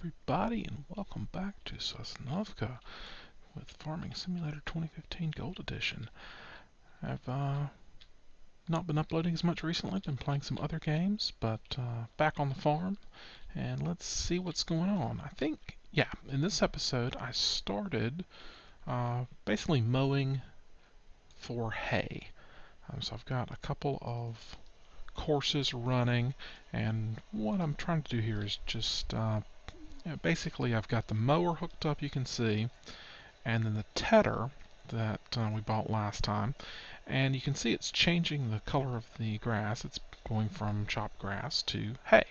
everybody, and welcome back to Sosnovka with Farming Simulator 2015 Gold Edition. I've not been uploading as much recently, been playing some other games, but back on the farm, and let's see what's going on. In this episode I started basically mowing for hay. So I've got a couple of courses running, and what I'm trying to do here is just basically I've got the mower hooked up, you can see, and then the tedder that we bought last time, and you can see it's changing the color of the grass. It's going from chopped grass to hay.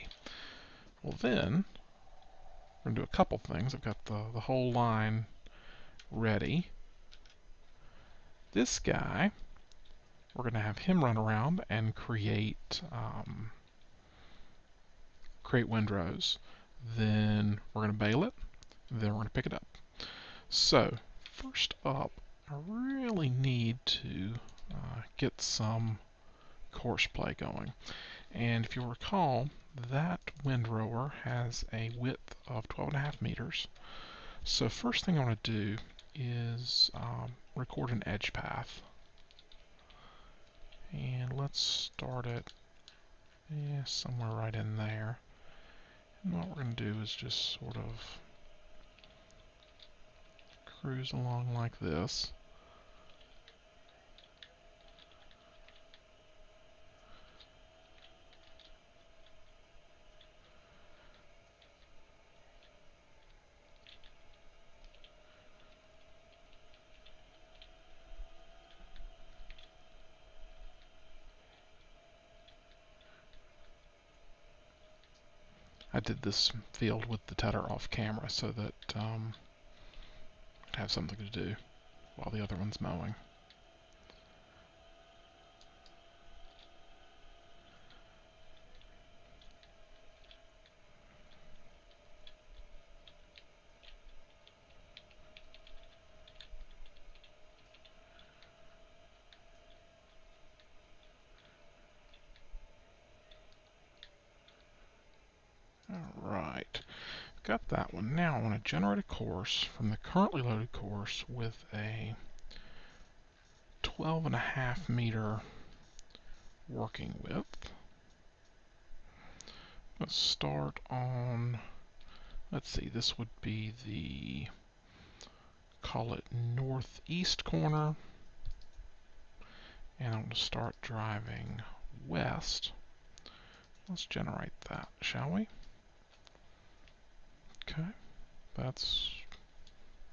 Well, then we're going to do a couple things. I've got the whole line ready. This guy, we're going to have him run around and create windrows. Then we're going to bale it. Then we're going to pick it up. So first up, I really need to get some course play going. And if you recall, that windrower has a width of 12.5 meters. So first thing I want to do is record an edge path. And let's start it somewhere right in there. And what we're going to do is just sort of cruise along like this. I did this field with the tedder off camera so that I'd have something to do while the other one's mowing. Alright, got that one. Now I want to generate a course from the currently loaded course with a 12.5 meter working width. Let's start on, let's see, this would be the, call it northeast corner, and I'm going to start driving west. Let's generate that, shall we? Okay, that's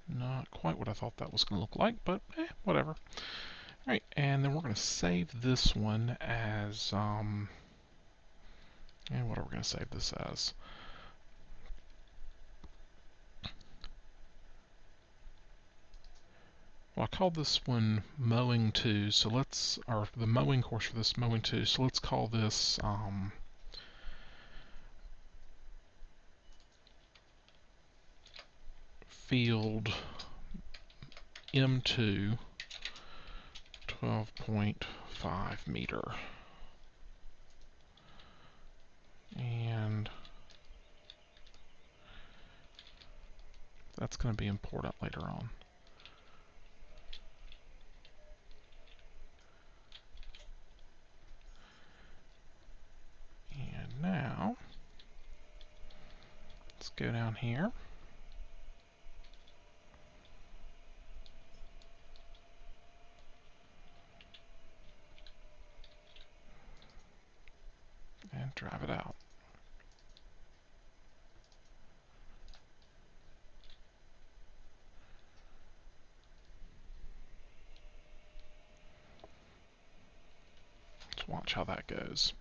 not quite what I thought that was going to look like, but whatever. Alright, and then we're going to save this one as, and what are we going to save this as? Well, I called this one mowing 2, so let's, or the mowing course for this mowing 2, so let's call this, field M2 12.5 meter. And that's going to be important later on. And now, let's go down here. And drive it out. Let's watch how that goes.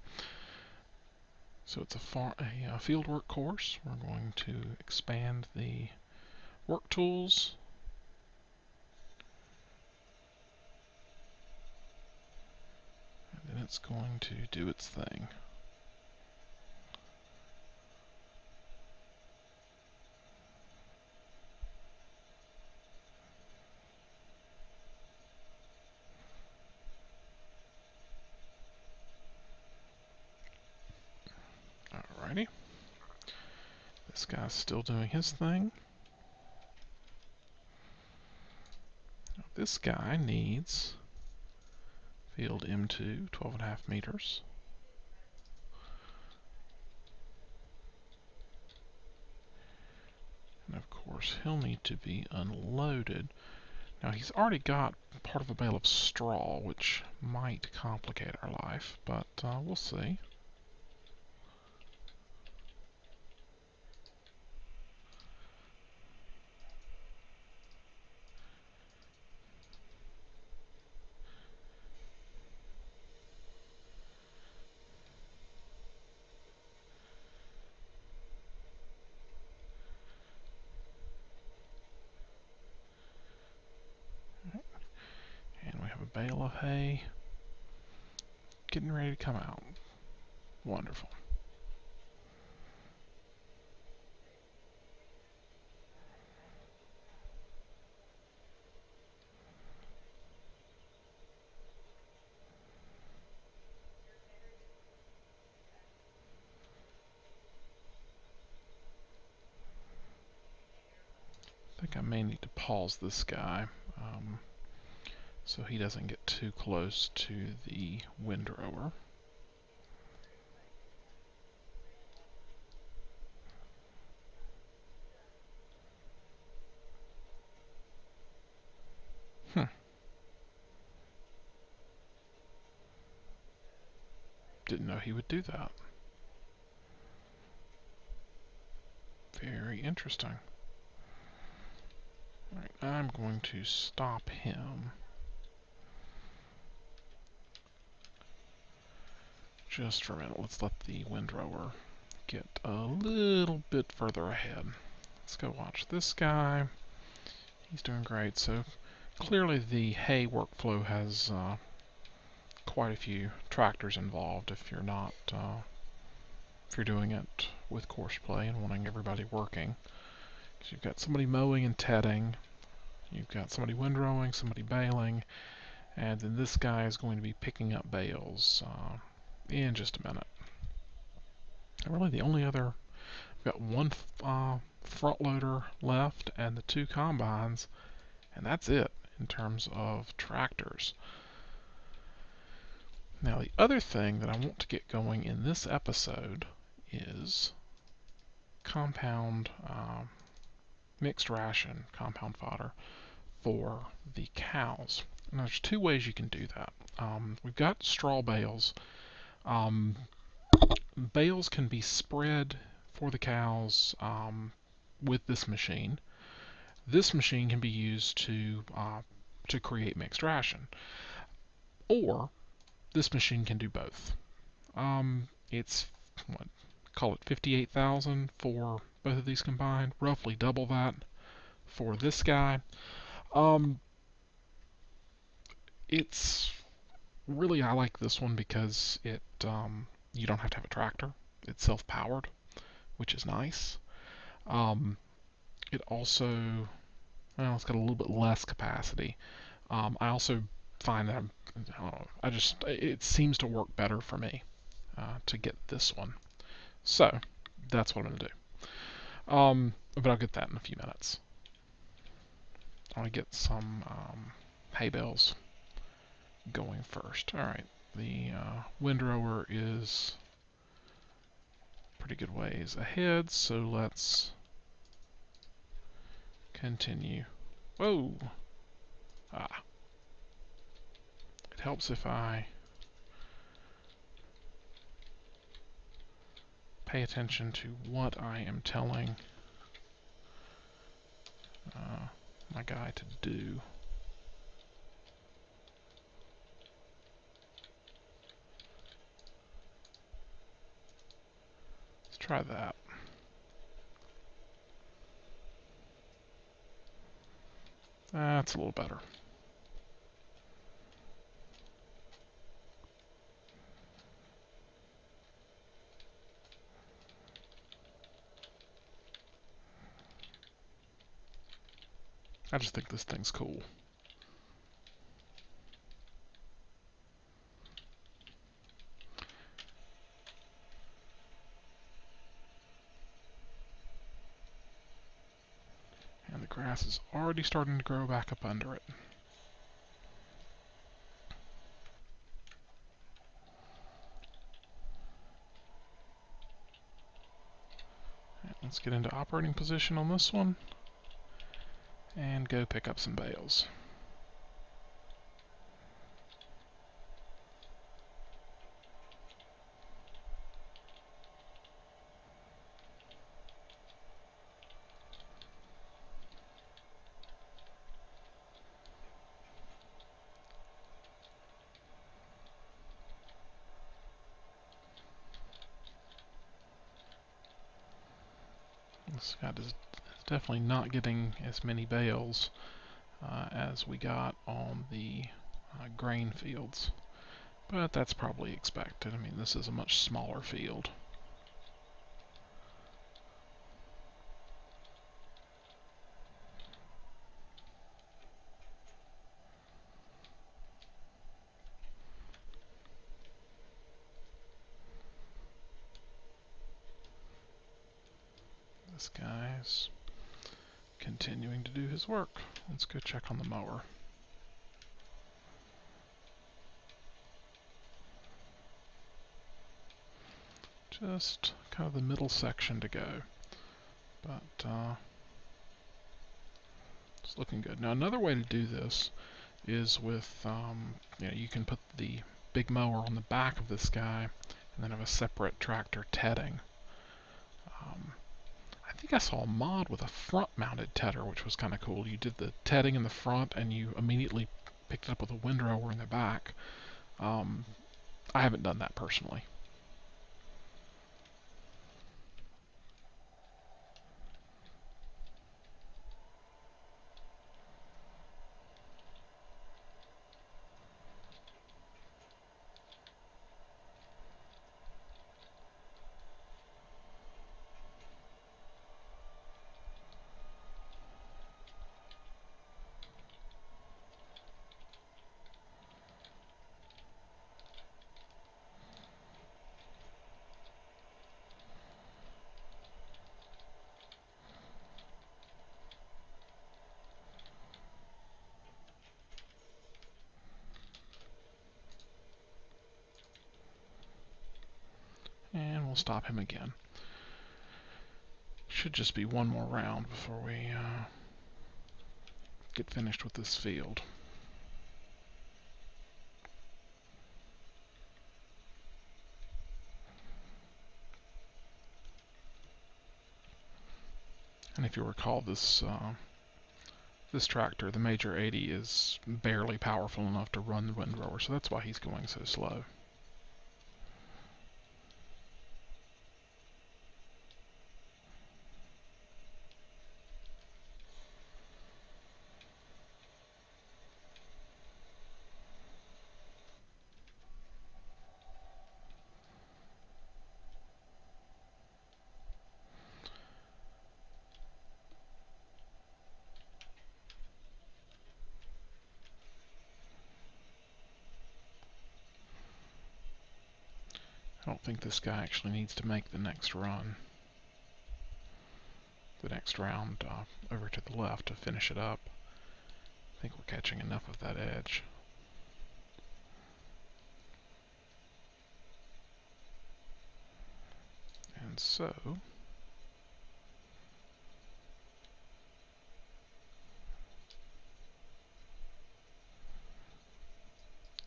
So it's a field work course. We're going to expand the work tools. And then it's going to do its thing. Alrighty. This This guy's still doing his thing. Now this guy needs field M2, 12.5 meters. And of course, he'll need to be unloaded. Now he's already got part of a bale of straw, which might complicate our life, but we'll see. And we have a bale of hay getting ready to come out. Wonderful. I think I may need to pause this guy so he doesn't get too close to the windrower. Didn't know he would do that. Very interesting. Alright, I'm going to stop him. Just for a minute, let's let the windrower get a little bit further ahead. Let's go watch this guy. He's doing great. So clearly the hay workflow has quite a few tractors involved if you're not if you're doing it with course play and wanting everybody working. So you've got somebody mowing and tedding, you've got somebody windrowing, somebody baling, and then this guy is going to be picking up bales in just a minute. And really the only other, we've got one front loader left and the 2 combines, and that's it in terms of tractors. Now the other thing that I want to get going in this episode is compound mixed ration compound fodder for the cows. And there's 2 ways you can do that. We've got straw bales. Bales can be spread for the cows with this machine. This machine can be used to create mixed ration, or this machine can do both. It's what, call it 58,000 for both of these combined, roughly double that for this guy. It's really, I like this one because it you don't have to have a tractor. It's self-powered, which is nice. It also, well, it's got a little bit less capacity. I also find that it seems to work better for me to get this one. So that's what I'm gonna do. But I'll get that in a few minutes. I want to get some hay bales going first. Alright, the windrower is pretty good ways ahead, so let's continue. Whoa! Ah. It helps if I pay attention to what I am telling my guy to do. Let's try that. That's a little better. I just think this thing's cool. the grass is already starting to grow back up under it. Right, let's get into operating position on this one and go pick up some bales. This guy is definitely not getting as many bales as we got on the grain fields, but that's probably expected. I mean, this is a much smaller field. This guy's continuing to do his work. Let's go check on the mower. Just kind of the middle section to go, but it's looking good. Now another way to do this is with, you can put the big mower on the back of this guy and then have a separate tractor tedding. I think I saw a mod with a front-mounted tedder, which was kind of cool. You did the tedding in the front and you immediately picked it up with a windrower in the back. I haven't done that personally. And we'll stop him again. Should just be one more round before we get finished with this field. And if you recall, this tractor, the Major 80, is barely powerful enough to run the windrower, so that's why he's going so slow. I don't think this guy actually needs to make the next run. The next round over to the left to finish it up. I think we're catching enough of that edge. And so,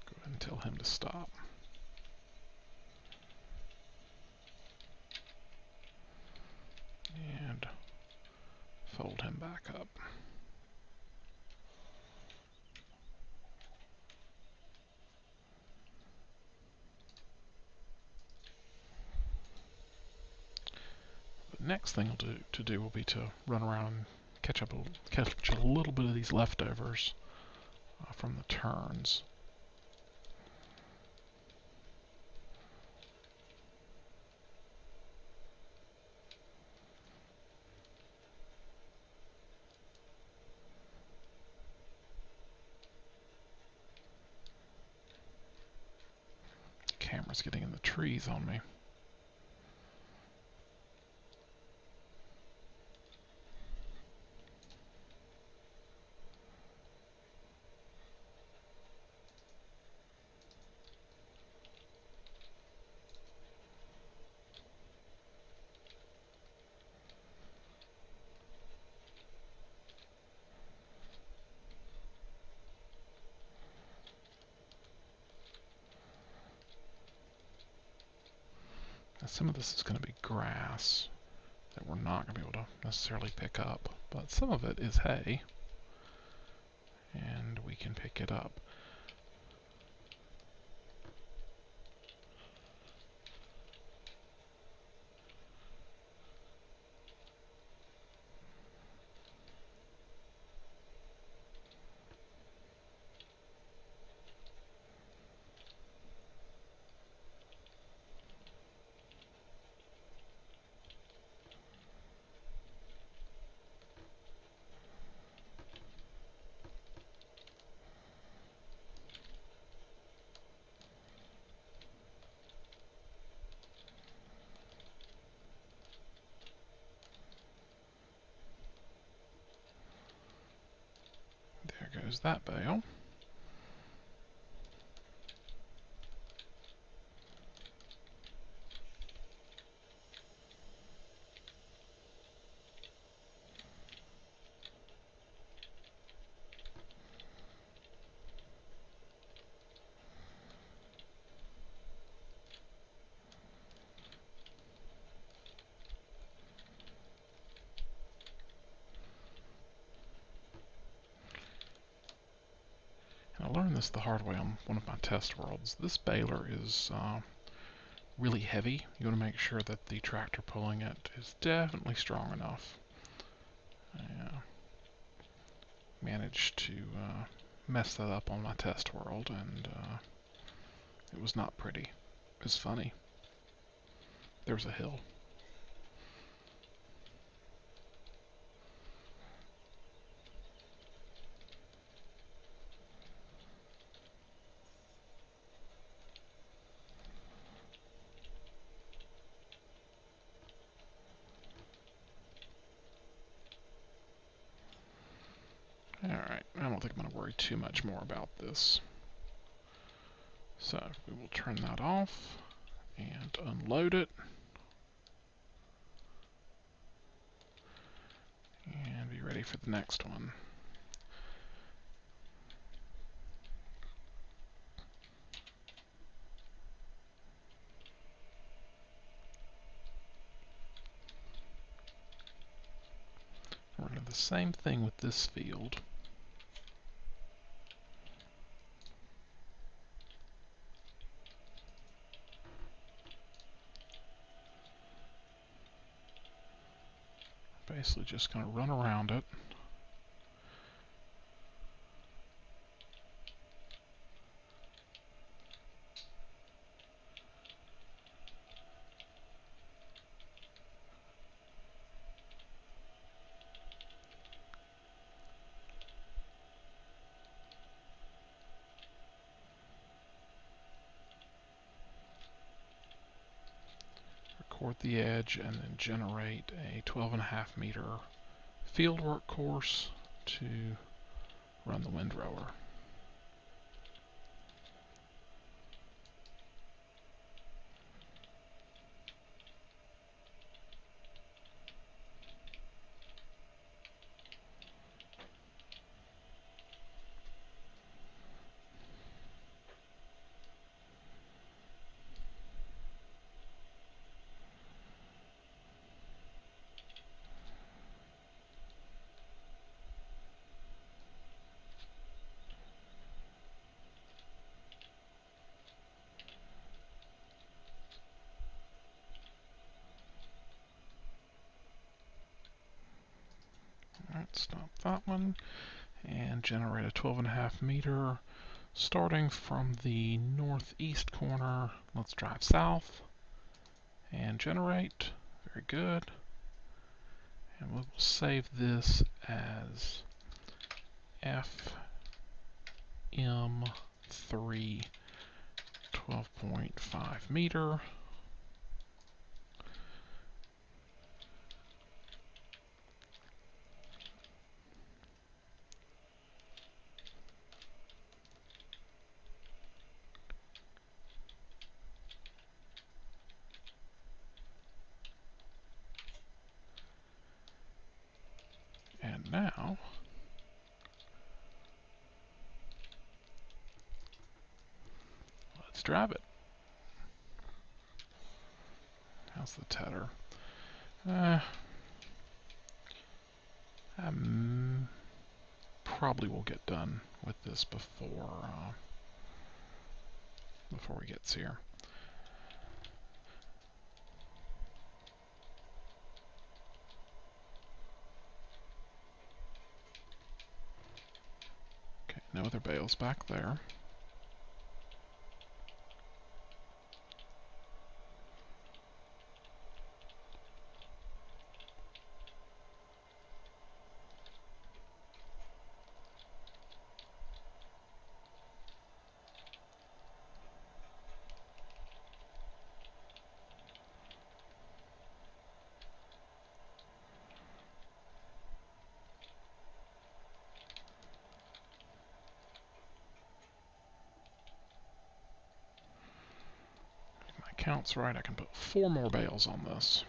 go ahead and tell him to stop. And fold him back up. The next thing to do will be to run around and catch a little bit of these leftovers from the turns. Camera's getting in the trees on me. Some of this is going to be grass that we're not going to be able to necessarily pick up, but some of it is hay, and we can pick it up. There goes that bale. And I learned this the hard way on one of my test worlds. This baler is really heavy. You want to make sure that the tractor pulling it is definitely strong enough. I managed to mess that up on my test world, and it was not pretty. It was funny. There's a hill. Alright, I don't think I'm going to worry too much more about this. So, we will turn that off and unload it. And be ready for the next one. We're going to do the same thing with this field. Basically just going to run around it. Record the edge and then generate a 12.5 meter fieldwork course to run the windrower. Alright, stop that one and generate a 12.5 meter starting from the northeast corner. Let's drive south and generate. Very good. And we will save this as Ep15 12.5 meter. And now let's drive it. How's the tether? I probably will get done with this before he gets here. Okay, no other bales back there. If my count's right, I can put 4 more bales on this.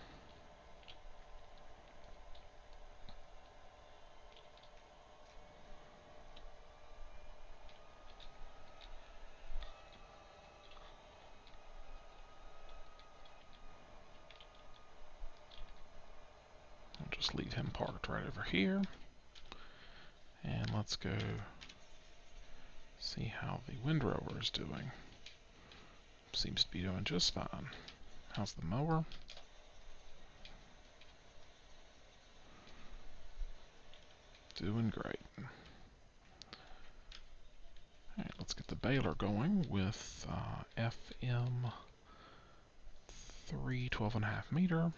I'll just leave him parked right over here. And let's go see how the windrower is doing. Seems to be doing just fine. How's the mower? Doing great. Alright, let's get the baler going with Ep15 12.5 meter.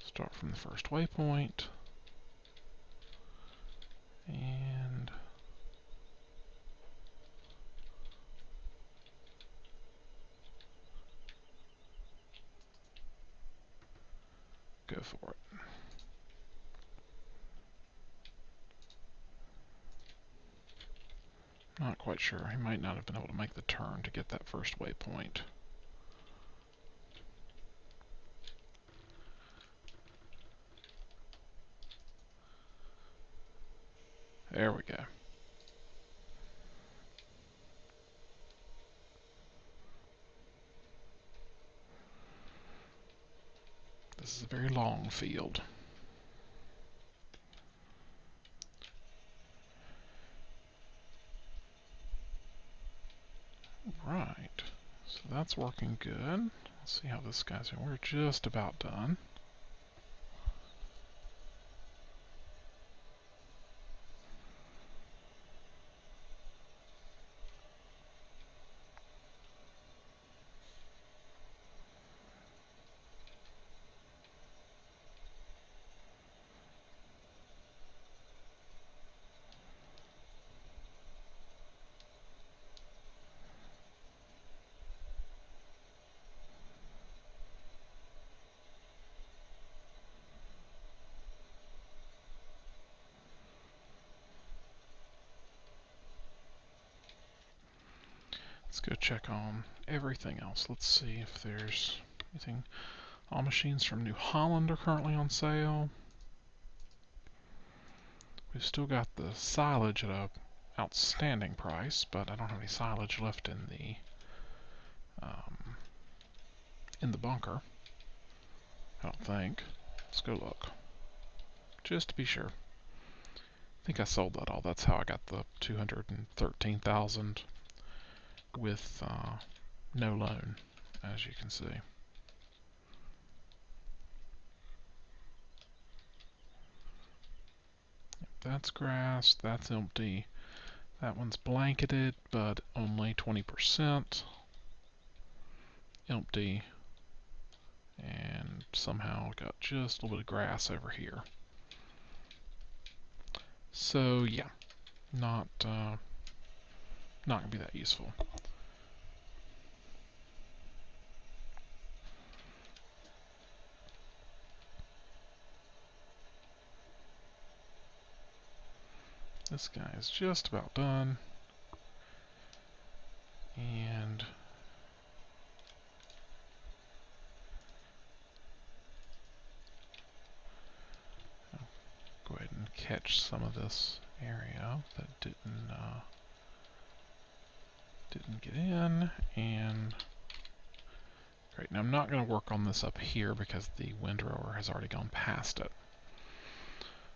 Start from the first waypoint. And go for it. Not quite sure. He might not have been able to make the turn to get that first waypoint. There we go. This is a very long field. Right. So that's working good. Let's see how this guy's doing. We're just about done. Let's go check on everything else. Let's see if there's anything. All machines from New Holland are currently on sale. We've still got the silage at a outstanding price, but I don't have any silage left in the bunker. I don't think. Let's go look. Just to be sure. I think I sold that all. That's how I got the 213,000 with no loan, as you can see. That's grass, that's empty. That one's blanketed, but only 20% empty. And somehow got just a little bit of grass over here. So yeah, not gonna be that useful. This guy is just about done. And I'll go ahead and catch some of this area that didn't get in, and Great, now I'm not going to work on this up here because the windrower has already gone past it.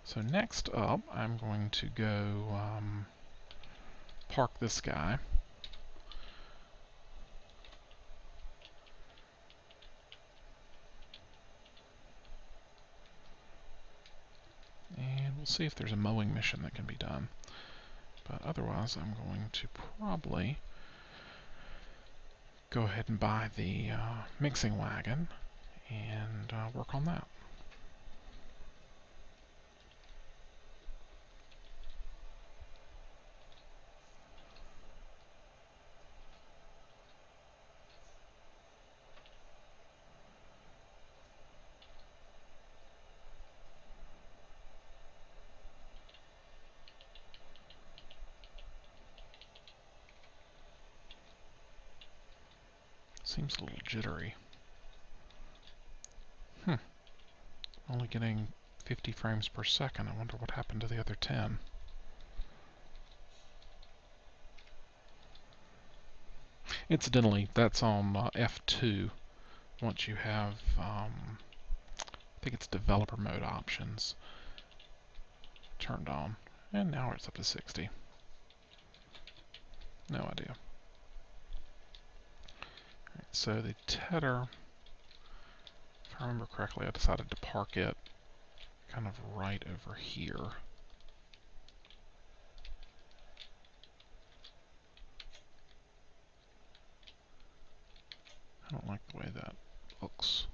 So next up, I'm going to go park this guy. And we'll see if there's a mowing mission that can be done. But otherwise, I'm going to probably go ahead and buy the mixing wagon and work on that. Seems a little jittery. Only getting 50 frames per second. I wonder what happened to the other 10. Incidentally, that's on F2 once you have, I think it's developer mode options turned on. And now it's up to 60. No idea. Right, so the tedder, if I remember correctly, I decided to park it kind of right over here. I don't like the way that looks.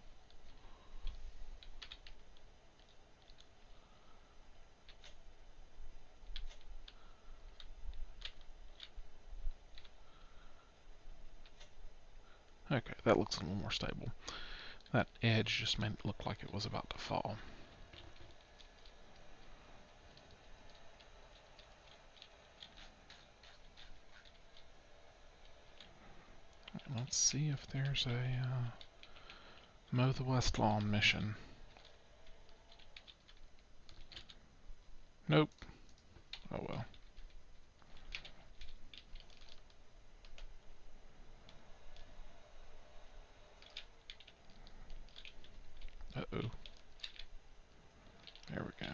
Okay, that looks a little more stable. That edge just made it look like it was about to fall. Let's see if there's a mow the west lawn mission. Nope. Oh well. Uh-oh. There we go.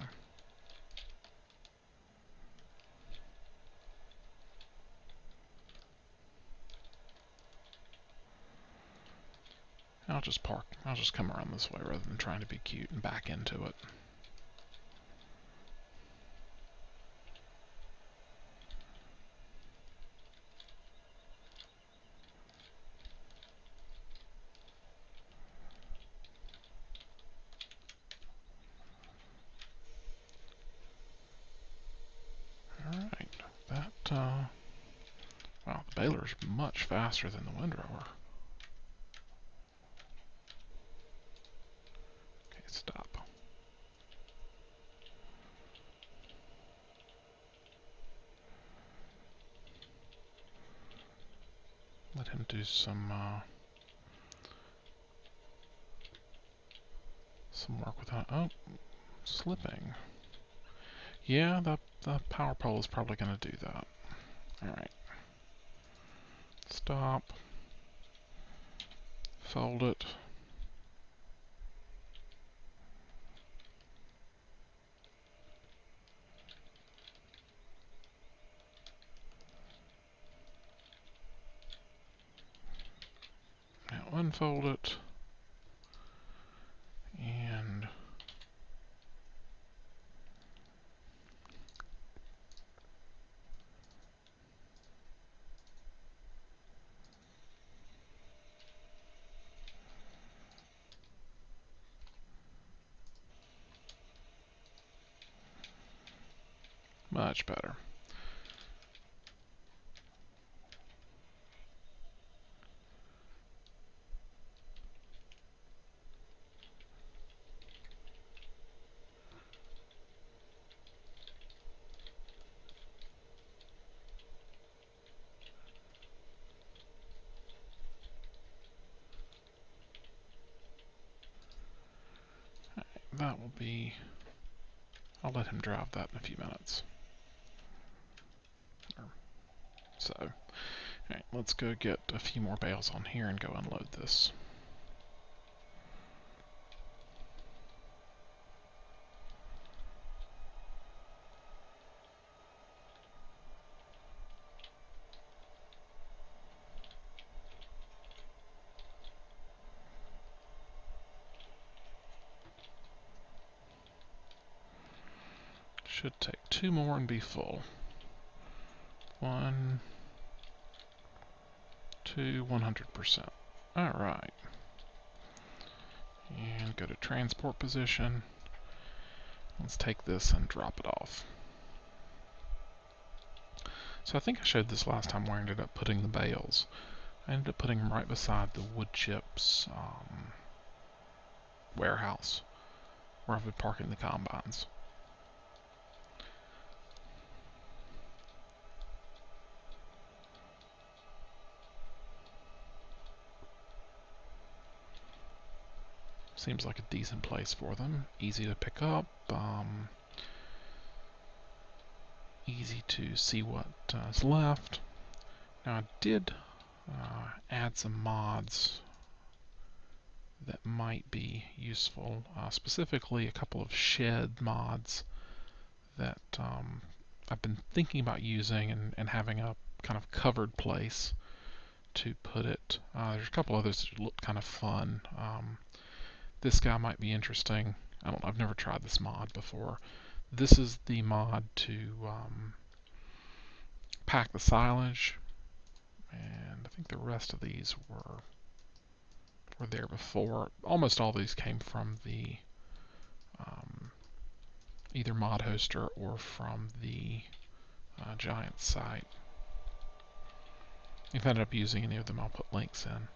I'll just park. I'll just come around this way rather than trying to be cute and back into it. Alright. Wow, the baler's much faster than the windrower. Okay, stop. Let him do some work without... Oh, slipping. Yeah, the power pole is probably going to do that. Alright. Stop. Fold it. Now unfold it. And... much better. That will be... I'll let him drive that in a few minutes. So, alright, let's go get a few more bales on here and go unload this. Should take 2 more and be full. 1, 2, 100%. Alright. And go to transport position. Let's take this and drop it off. So I think I showed this last time where I ended up putting the bales. I ended up putting them right beside the wood chips warehouse, where I've been parking the combines. Seems like a decent place for them. Easy to pick up, easy to see what is left. Now I did add some mods that might be useful, specifically a couple of shed mods that I've been thinking about using and having a kind of covered place to put it. There's a couple others that look kind of fun. This guy might be interesting. I've never tried this mod before. This is the mod to pack the silage, and I think the rest of these were there before. Almost all these came from the either mod hoster or from the Giant site. If I ended up using any of them, I'll put links in.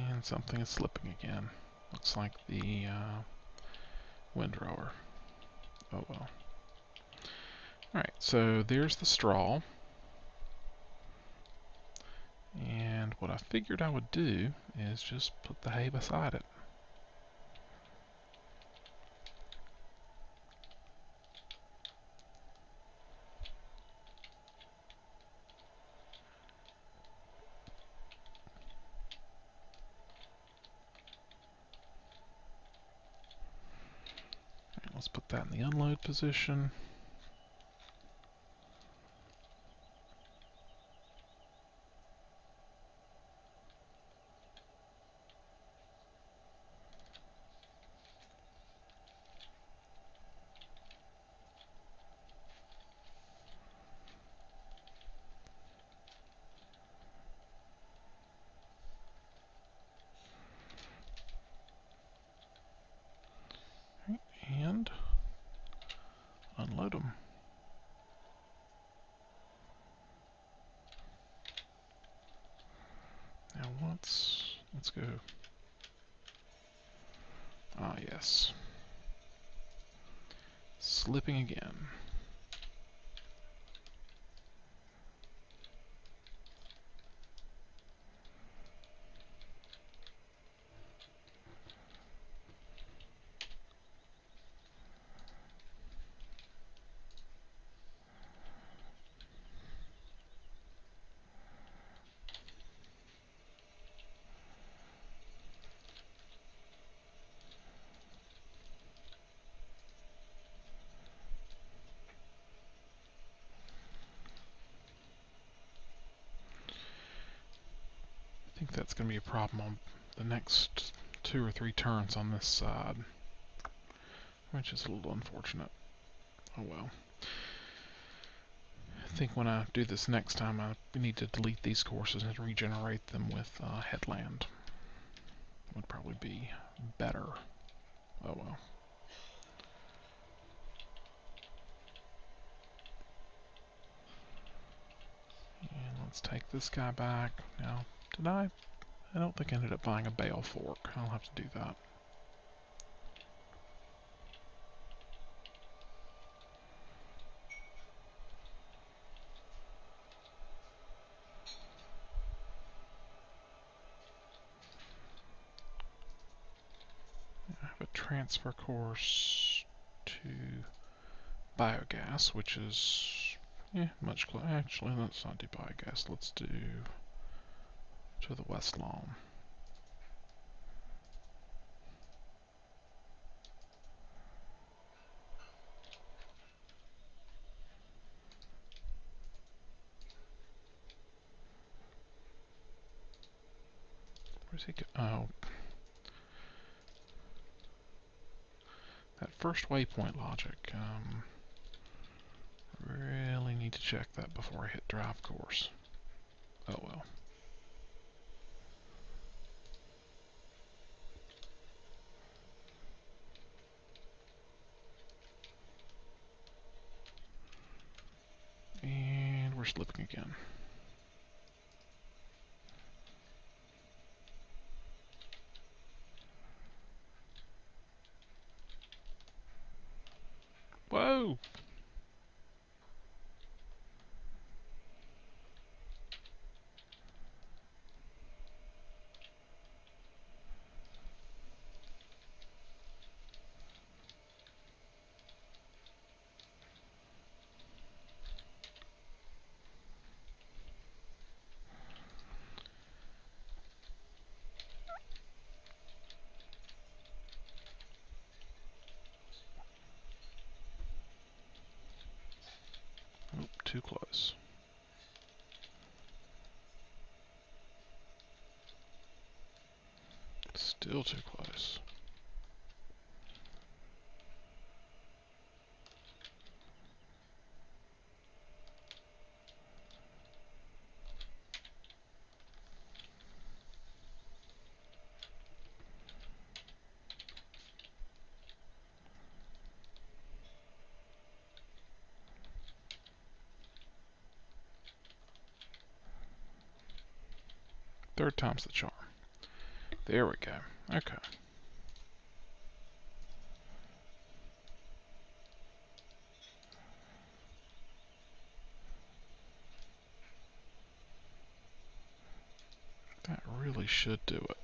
And something is slipping again. Looks like the windrower. Oh well. Alright, so there's the straw. And what I figured I would do is just put the hay beside it. Alright, let's put that in the unload position. And unload them. Now let's go. Ah yes. Slipping again. I think that's going to be a problem on the next 2 or 3 turns on this side, which is a little unfortunate. Oh well. I think when I do this next time, I need to delete these courses and regenerate them with Headland. Would probably be better. Oh well. And let's take this guy back. Now, did I? I don't think I ended up buying a bale fork. I'll have to do that. have a transfer course to biogas, which is much closer. Actually, let's not do biogas. Let's do to the west lawn. Where's he go? Oh, that first waypoint logic. Really need to check that before I hit drive course. Oh well. And we're slipping again. Whoa! Oop, too close. Still too close. Third time's the charm. There we go. Okay. That really should do it.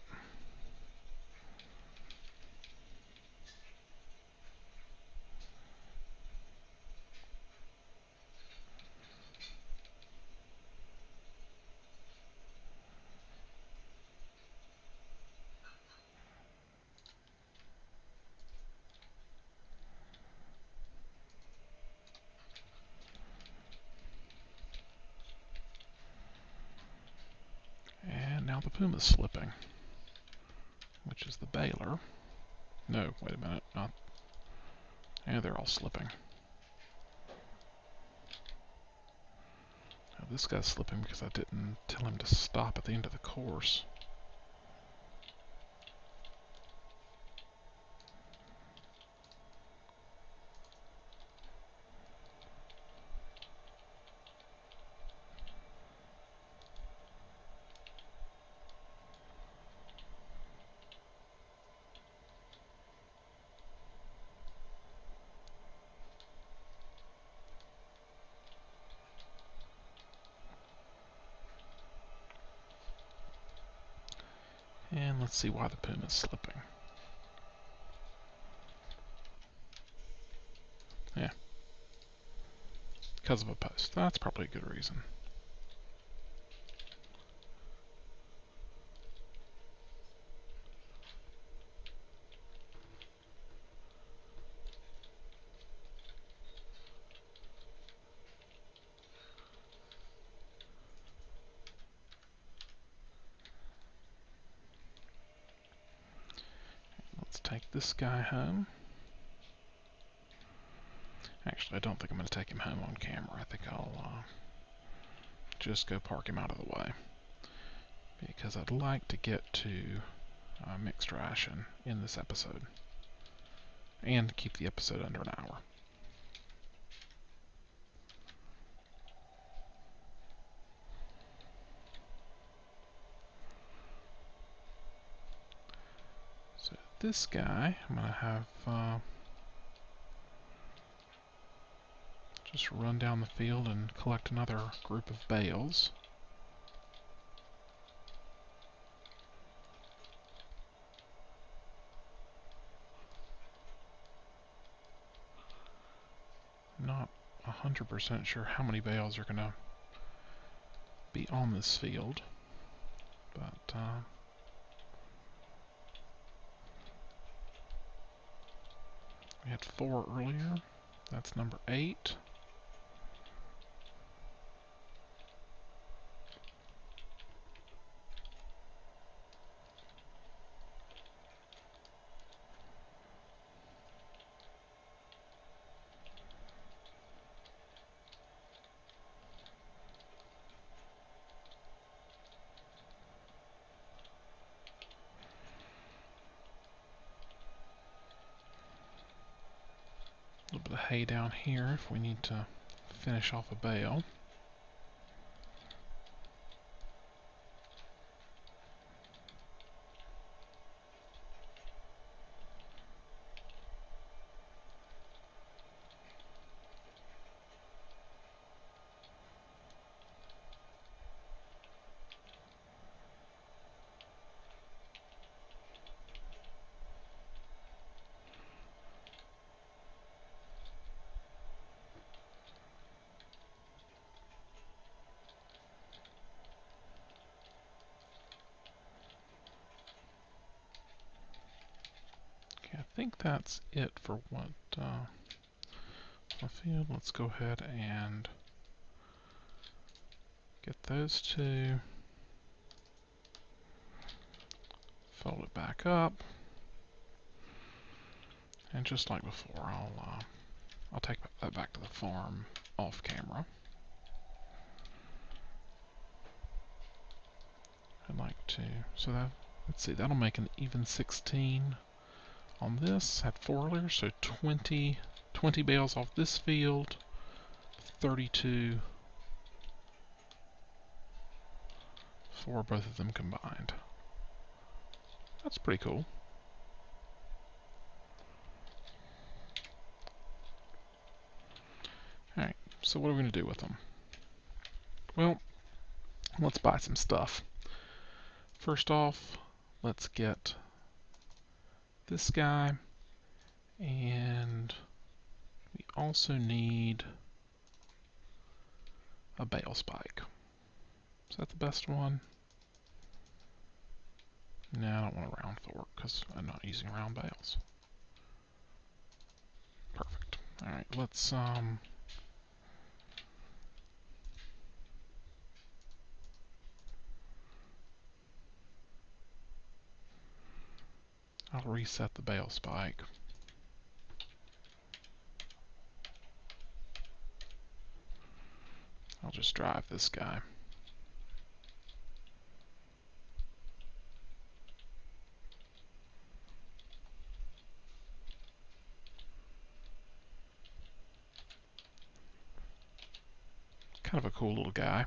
And now the Puma's slipping, which is the baler. No, wait a minute. Not. Yeah, they're all slipping. Now this guy's slipping because I didn't tell him to stop at the end of the course. And let's see why the Puma's slipping. Yeah. Because of a post. That's probably a good reason. Let's take this guy home. Actually, I don't think I'm going to take him home on camera. I think I'll just go park him out of the way. Because I'd like to get to mixed ration in this episode. And keep the episode under an hour. So this guy, I'm going to have just run down the field and collect another group of bales. 100% sure how many bales are going to be on this field, but we had 4 earlier. That's number 8. A little bit of hay down here if we need to finish off a bale. I think that's it for what my field. Let's go ahead and get those 2. Fold it back up, and just like before, I'll take that back to the farm off camera. I'd like to, so that, let's see, that'll make an even 16 on this. Had 4 earlier, so 20 bales off this field, 32 for both of them combined. That's pretty cool. Alright, so what are we going to do with them? Well, let's buy some stuff. First off, let's get this guy, and we also need a bale spike. Is that the best one? No, I don't want a round fork because I'm not using round bales. Perfect. Alright, let's I'll reset the bale spike. I'll just drive this guy. Kind of a cool little guy.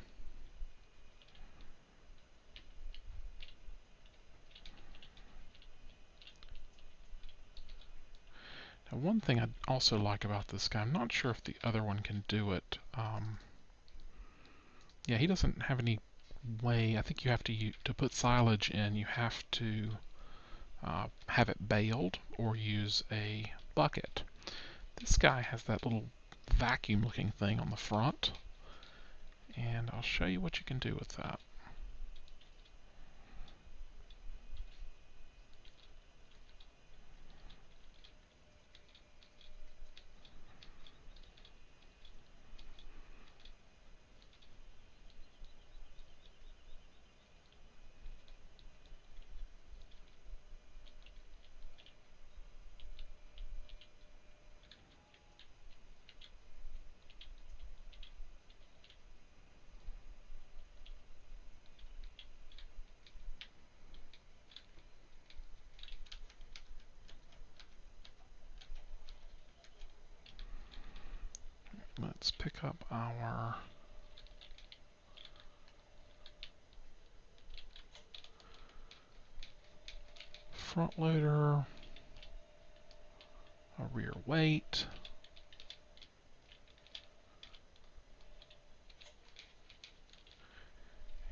Now, one thing I also like about this guy, I'm not sure if the other one can do it. Yeah, he doesn't have any way. I think you have to put silage in, you have to have it baled or use a bucket. This guy has that little vacuum looking thing on the front, and I'll show you what you can do with that. Let's pick up our front loader, a rear weight,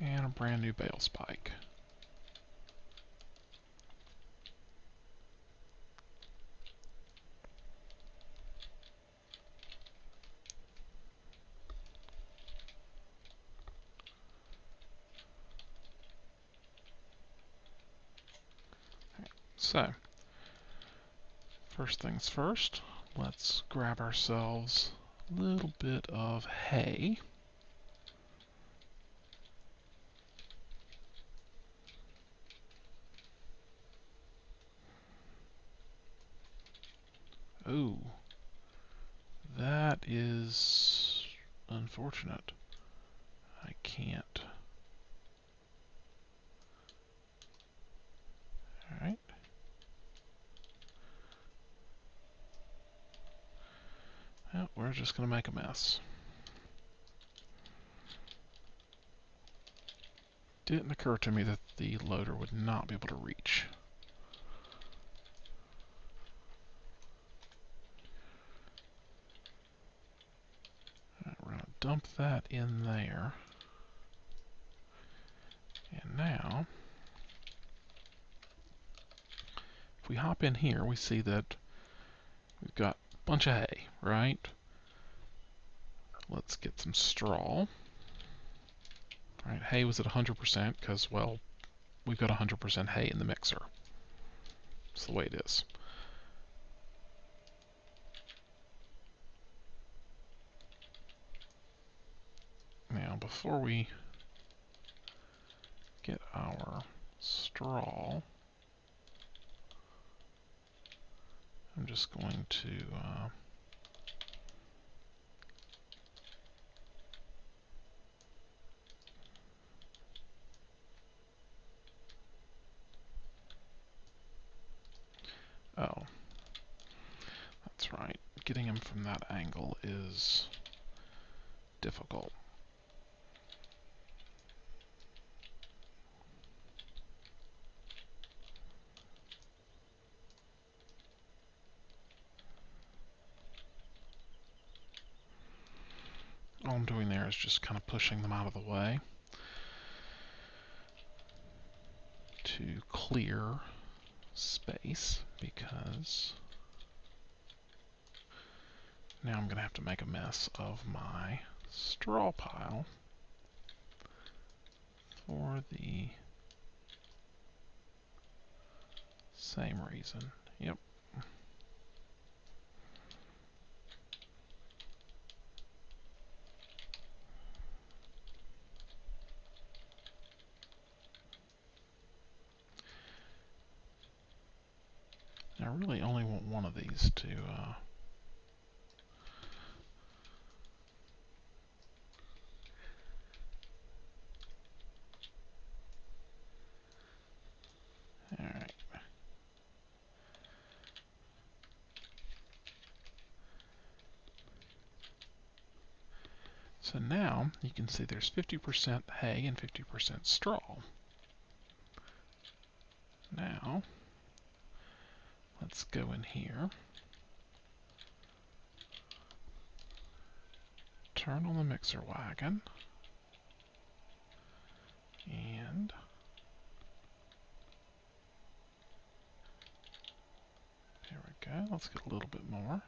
and a brand new bale spike. So, first things first, let's grab ourselves a little bit of hay. Oh, that is unfortunate. I can't. Alright. Well, we're just going to make a mess. Didn't occur to me that the loader would not be able to reach. Right, we're going to dump that in there. And now, if we hop in here, we see that we've got a bunch of hay, right? Let's get some straw. Right, hay was at 100% because, well, we've got 100% hay in the mixer. That's the way it is. Now, before we get our straw, I'm just going to oh, that's right. Getting him from that angle is difficult. All I'm doing there is just kind of pushing them out of the way to clear space, because now I'm going to have to make a mess of my straw pile for the same reason. Yep. I really only want one of these to alright. So now you can see there's 50% hay and 50% straw. Now, let's go in here, turn on the mixer wagon, and there we go. Let's get a little bit more.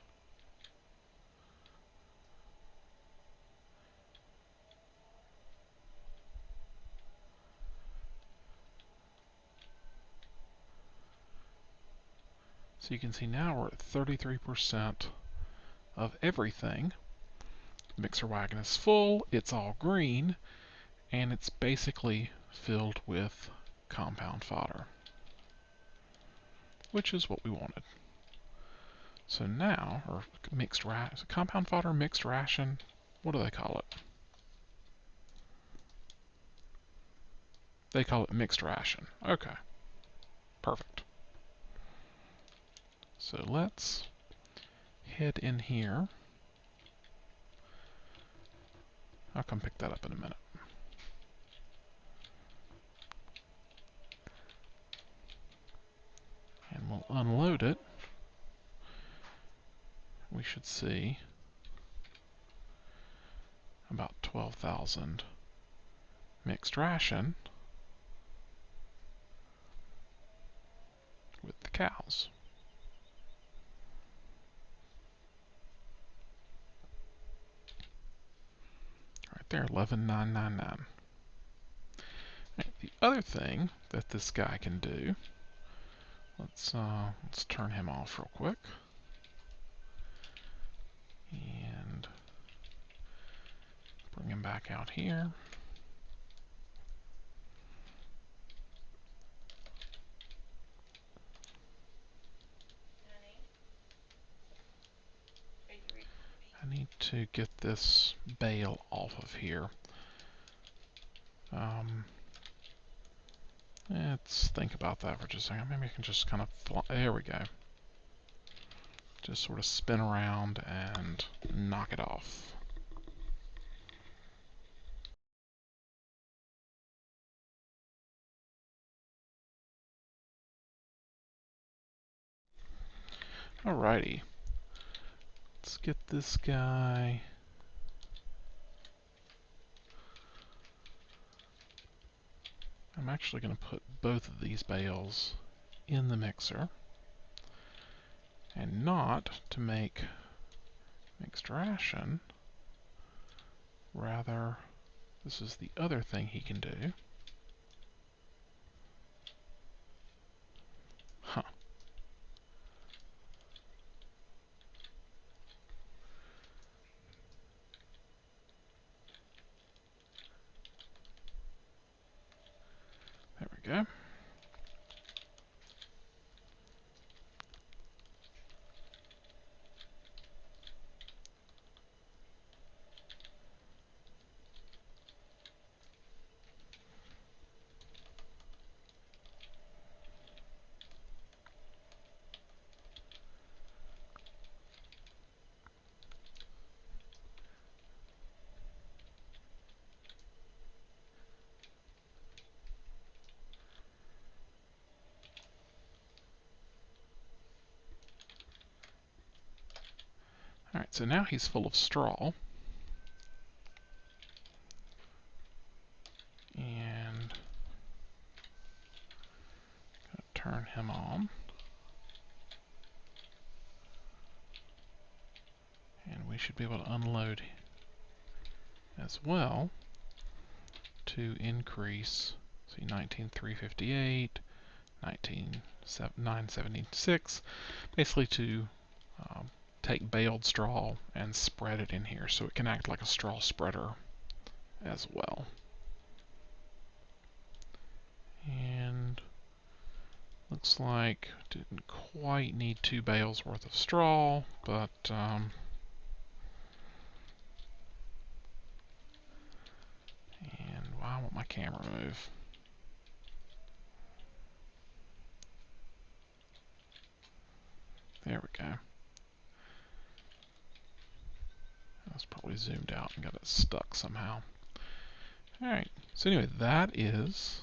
So you can see now we're at 33% of everything. The mixer wagon is full, it's all green, and it's basically filled with compound fodder, which is what we wanted. So now, or mixed ration, compound fodder, mixed ration, what do they call it? They call it mixed ration. Okay, perfect. So let's head in here. I'll come pick that up in a minute. And we'll unload it. We should see about 12,000 mixed ration with the cows. Right there, 11,999. Right, the other thing that this guy can do, Let's turn him off real quick. And bring him back out here. I need to get this bale off of here. Let's think about that for just a second. Maybe I can just kind of fly. There we go. Just sort of spin around and knock it off. Alrighty. Let's get this guy. I'm actually going to put both of these bales in the mixer, and not to make mixed ration. Rather, this is the other thing he can do. Huh. There we go. Alright, so now he's full of straw. And turn him on. And we should be able to unload as well to increase, see, 19,358, 19,976, basically to take baled straw and spread it in here so it can act like a straw spreader as well. And looks like didn't quite need 2 bales worth of straw, but and why won't my camera move? There we go. I was probably zoomed out and got it stuck somehow. Alright, so anyway, that is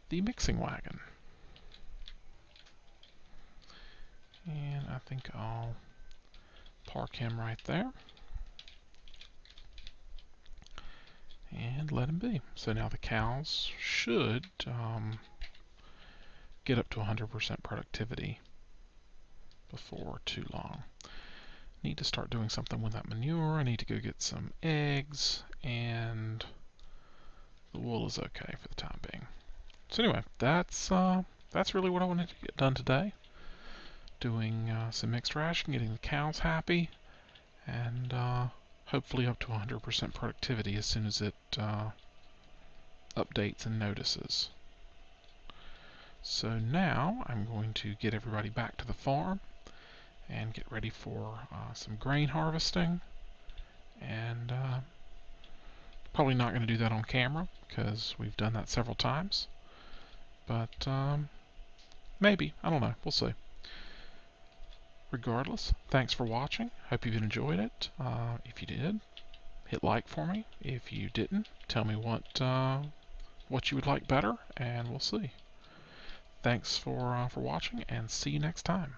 the mixing wagon. And I think I'll park him right there. And let him be. So now the cows should get up to 100% productivity before too long. Need to start doing something with that manure. I need to go get some eggs, and the wool is okay for the time being. So anyway, that's really what I wanted to get done today. Doing some mixed ration, getting the cows happy, and hopefully up to 100% productivity as soon as it updates and notices. So now I'm going to get everybody back to the farm and get ready for some grain harvesting, and probably not going to do that on camera because we've done that several times, but maybe, I don't know, we'll see. Regardless, thanks for watching. Hope you've enjoyed it. If you did, hit like for me. If you didn't, tell me what you would like better, and we'll see. Thanks for watching, and see you next time.